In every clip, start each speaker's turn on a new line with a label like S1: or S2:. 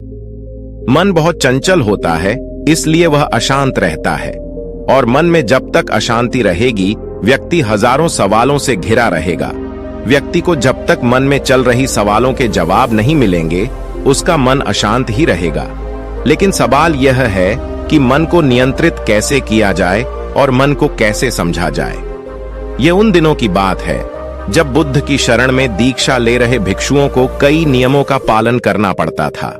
S1: मन बहुत चंचल होता है, इसलिए वह अशांत रहता है, और मन में जब तक अशांति रहेगी व्यक्ति हजारों सवालों से घिरा रहेगा। व्यक्ति को जब तक मन में चल रही सवालों के जवाब नहीं मिलेंगे उसका मन अशांत ही रहेगा। लेकिन सवाल यह है कि मन को नियंत्रित कैसे किया जाए और मन को कैसे समझा जाए। यह उन दिनों की बात है जब बुद्ध की शरण में दीक्षा ले रहे भिक्षुओं को कई नियमों का पालन करना पड़ता था।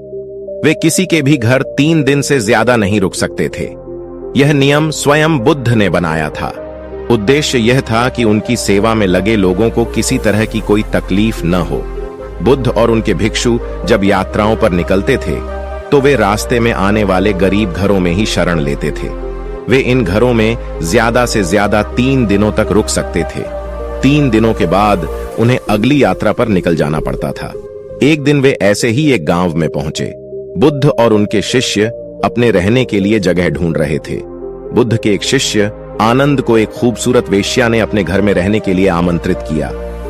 S1: वे किसी के भी घर 3 दिन से ज्यादा नहीं रुक सकते थे। यह नियम स्वयं बुद्ध ने बनाया था। उद्देश्य यह था कि उनकी सेवा में लगे लोगों को किसी तरह की कोई तकलीफ न हो। बुद्ध और उनके भिक्षु जब यात्राओं पर निकलते थे तो वे रास्ते में आने वाले गरीब घरों में ही शरण लेते थे। वे इन घरों में ज्यादा से ज्यादा 3 दिनों तक रुक सकते थे। 3 दिनों के बाद उन्हें अगली यात्रा पर निकल जाना पड़ता था। एक दिन वे ऐसे ही एक गांव में पहुंचे। बुद्ध और उनके शिष्य अपने रहने के लिए जगह ढूंढ रहे थे। बुद्ध के एक शिष्य आनंद को एक खूबसूरत वेश्या ने अपने घर में रहने के लिए आमंत्रित किया।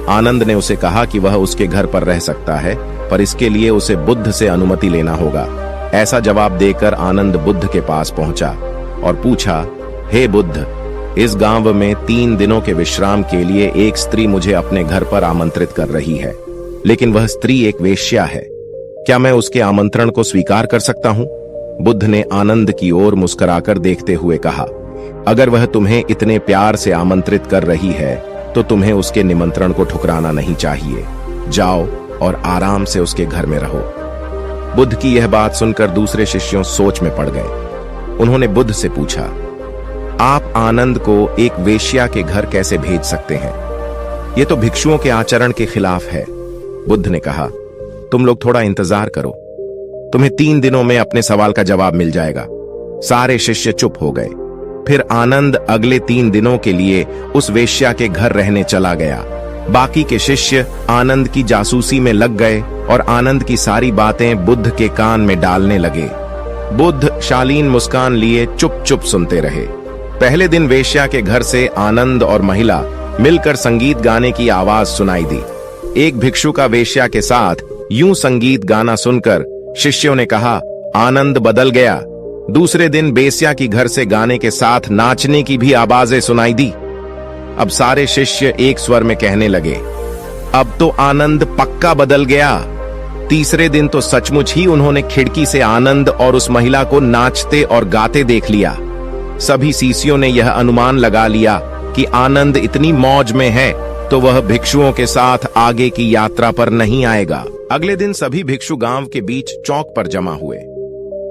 S1: आनंद ने उसे कहा कि वह उसके घर पर रह सकता है, पर इसके लिए उसे बुद्ध से अनुमति लेना होगा। ऐसा जवाब देकर आनंद बुद्ध के पास पहुंचा और पूछा, हे बुद्ध, इस गांव में 3 दिनों के विश्राम के लिए एक स्त्री मुझे अपने घर पर आमंत्रित कर रही है, लेकिन वह स्त्री एक वेश्या है। क्या मैं उसके आमंत्रण को स्वीकार कर सकता हूं? बुद्ध ने आनंद की ओर मुस्कुराकर देखते हुए कहा, अगर वह तुम्हें इतने प्यार से आमंत्रित कर रही है तो तुम्हें उसके निमंत्रण को ठुकराना नहीं चाहिए। जाओ और आराम से उसके घर में रहो। बुद्ध की यह बात सुनकर दूसरे शिष्यों सोच में पड़ गए। उन्होंने बुद्ध से पूछा, आप आनंद को एक वेश्या के घर कैसे भेज सकते हैं? यह तो भिक्षुओं के आचरण के खिलाफ है। बुद्ध ने कहा, तुम लोग थोड़ा इंतजार करो, तुम्हें 3 दिनों में अपने सवाल का जवाब मिल जाएगा। सारे शिष्य चुप हो गए। फिर आनंद अगले 3 दिनों के लिए उस वेश्या के घर रहने चला गया। बाकी के शिष्य आनंद की जासूसी में लग गए और आनंद की सारी बातें बुद्ध के कान में डालने लगे। बुद्ध शालीन मुस्कान लिए चुप चुप सुनते रहे। पहले दिन वेश्या के घर से आनंद और महिला मिलकर संगीत गाने की आवाज सुनाई दी। एक भिक्षु का वेश्या के साथ यूं संगीत गाना सुनकर शिष्यों ने कहा, आनंद बदल गया। दूसरे दिन वेश्या की घर से गाने के साथ नाचने की भी आवाजें सुनाई दी। अब सारे शिष्य एक स्वर में कहने लगे, अब तो आनंद पक्का बदल गया। तीसरे दिन तो सचमुच ही उन्होंने खिड़की से आनंद और उस महिला को नाचते और गाते देख लिया। सभी शिष्यों ने यह अनुमान लगा लिया कि आनंद इतनी मौज में है तो वह भिक्षुओं के साथ आगे की यात्रा पर नहीं आएगा। अगले दिन सभी भिक्षु गांव के बीच चौक पर जमा हुए।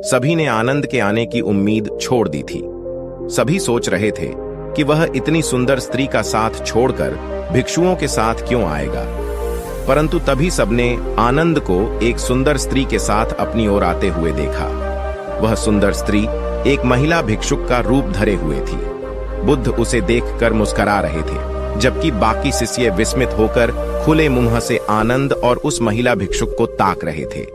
S1: सभी ने आनंद के आने की उम्मीद छोड़ दी थी। सभी सोच रहे थे कि वह इतनी सुंदर स्त्री का साथ छोड़कर भिक्षुओं के साथ क्यों आएगा। परंतु तभी सबने आनंद को एक सुंदर स्त्री के साथ अपनी ओर आते हुए देखा। वह सुंदर स्त्री एक महिला भिक्षुक का रूप धरे हुए थी। बुद्ध उसे देखकर मुस्कुरा रहे थे, जबकि बाकी शिष्य विस्मित होकर खुले मुंह से आनंद और उस महिला भिक्षुक को ताक रहे थे।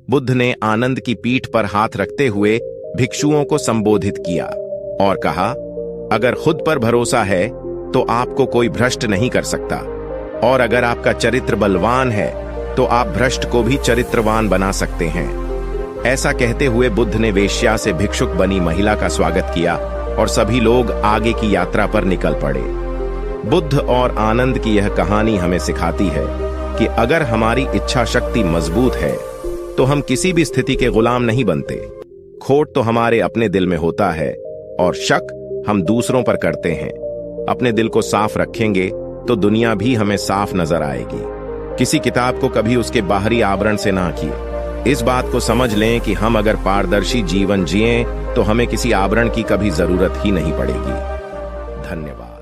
S1: बुद्ध ने आनंद की पीठ पर हाथ रखते हुए भिक्षुओं को संबोधित किया और कहा, अगर खुद पर भरोसा है तो आपको कोई भ्रष्ट नहीं कर सकता, और अगर आपका चरित्र बलवान है तो आप भ्रष्ट को भी चरित्रवान बना सकते हैं। ऐसा कहते हुए बुद्ध ने वेश्या से भिक्षुक बनी महिला का स्वागत किया और सभी लोग आगे की यात्रा पर निकल पड़े। बुद्ध और आनंद की यह कहानी हमें सिखाती है कि अगर हमारी इच्छा शक्ति मजबूत है तो हम किसी भी स्थिति के गुलाम नहीं बनते। खोट तो हमारे अपने दिल में होता है और शक हम दूसरों पर करते हैं। अपने दिल को साफ रखेंगे तो दुनिया भी हमें साफ नजर आएगी। किसी किताब को कभी उसके बाहरी आवरण से ना किए। इस बात को समझ लें कि हम अगर पारदर्शी जीवन जिएं तो हमें किसी आवरण की कभी जरूरत ही नहीं पड़ेगी। धन्यवाद।